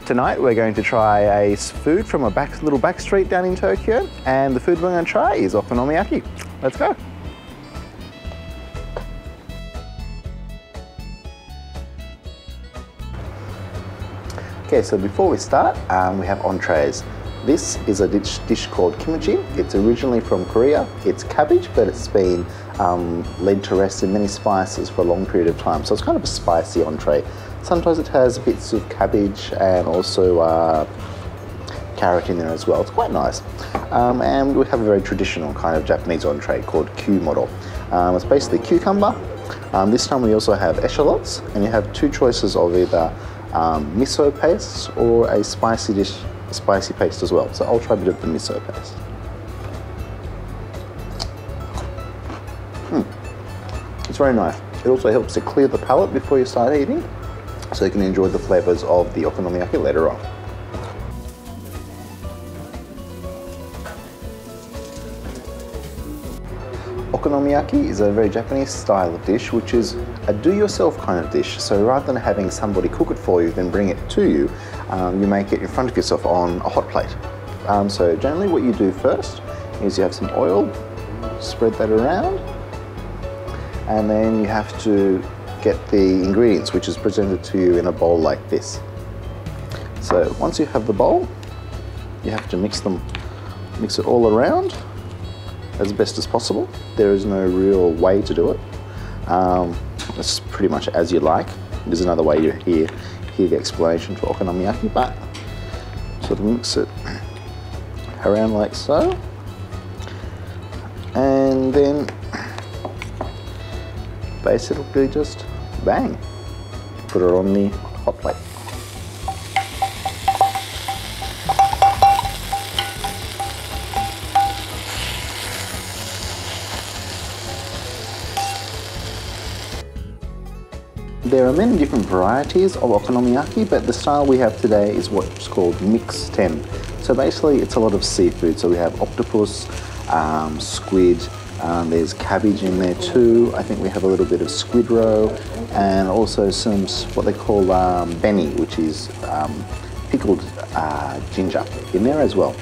Tonight we're going to try a food from a little back street down in Tokyo, and the food we're going to try is okonomiyaki. Let's go. Okay, so before we start, we have entrees. This is a dish called kimchi. It's originally from Korea. It's cabbage, but it's been laid to rest in many spices for a long period of time. So it's kind of a spicy entree. Sometimes it has bits of cabbage and also carrot in there as well. It's quite nice. And we have a very traditional kind of Japanese entree called kyumoro. It's basically cucumber. This time we also have echallots, and you have two choices of either miso paste or a spicy paste as well. So I'll try a bit of the miso paste. It's very nice. It also helps to clear the palate before you start eating, so you can enjoy the flavors of the okonomiyaki later on. Okonomiyaki is a very Japanese style of dish, which is a do-yourself kind of dish. So rather than having somebody cook it for you, then bring it to you, you make it in front of yourself on a hot plate. So generally what you do first is you have some oil, spread that around, and then you have to get the ingredients, which is presented to you in a bowl like this. So once you have the bowl, you have to mix it all around as best as possible. There is no real way to do it. It's pretty much as you like. There's another way you hear the explanation for okonomiyaki, but sort of mix it around like so, and then basically just bang, put it on the hot plate. There are many different varieties of okonomiyaki, but the style we have today is what's called mixed ten. So basically it's a lot of seafood. So we have octopus, squid, there's cabbage in there too. I think we have a little bit of squid roe, and also some what they call beni, which is pickled ginger in there as well.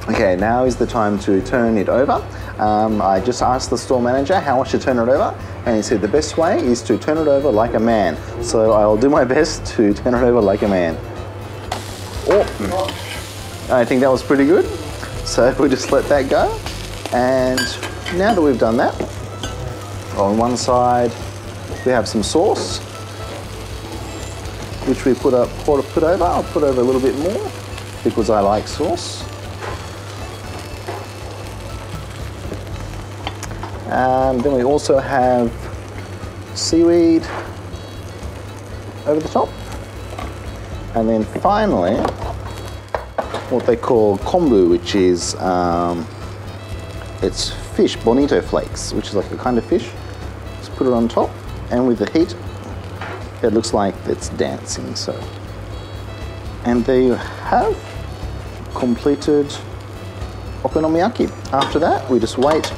Okay, now is the time to turn it over. I just asked the store manager how I should turn it over, and he said the best way is to turn it over like a man. So I'll do my best to turn it over like a man. Oh, I think that was pretty good. So we'll just let that go. And now that we've done that, on one side we have some sauce, which we put over. I'll put over a little bit more because I like sauce. Then we also have seaweed over the top. And then finally, what they call kombu, which is, it's fish, bonito flakes, which is like a kind of fish. Just put it on top, and with the heat, it looks like it's dancing, so. And there you have completed okonomiyaki. After that, we just wait,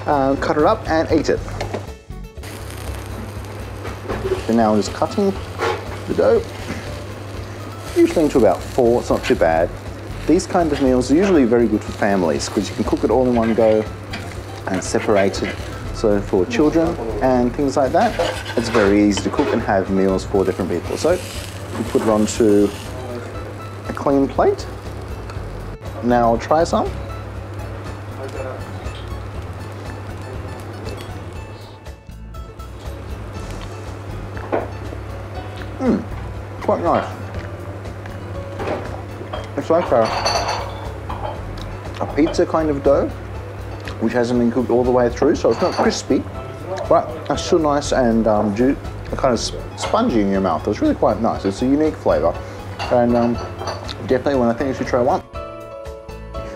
cut it up and eat it. So now I'm just cutting the dough, usually into about 4, it's not too bad. These kind of meals are usually very good for families because you can cook it all in one go and separate it. So for children and things like that, it's very easy to cook and have meals for different people. So you put it onto a clean plate. Now I'll try some. Quite nice. It's like a pizza kind of dough, which hasn't been cooked all the way through, so it's not crispy, but it's still nice and kind of spongy in your mouth. It's really quite nice. It's a unique flavour, and definitely when I think you should try one.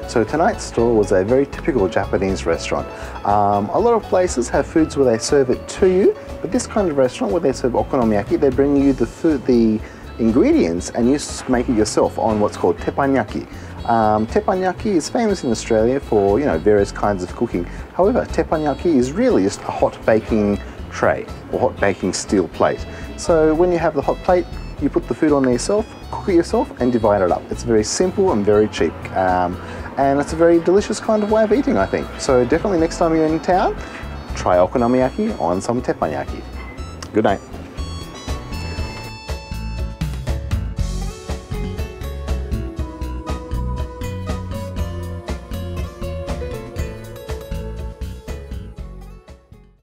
So tonight's store was a very typical Japanese restaurant. A lot of places have foods where they serve it to you, but this kind of restaurant where they serve okonomiyaki, they bring you the food, the ingredients, and you make it yourself on what's called teppanyaki. Teppanyaki is famous in Australia for, you know, various kinds of cooking. However, teppanyaki is really just a hot baking tray or hot baking steel plate. So when you have the hot plate, you put the food on there yourself, cook it yourself and divide it up. It's very simple and very cheap. And it's a very delicious kind of way of eating, I think. So definitely next time you're in town, try okonomiyaki on some teppanyaki. Good night.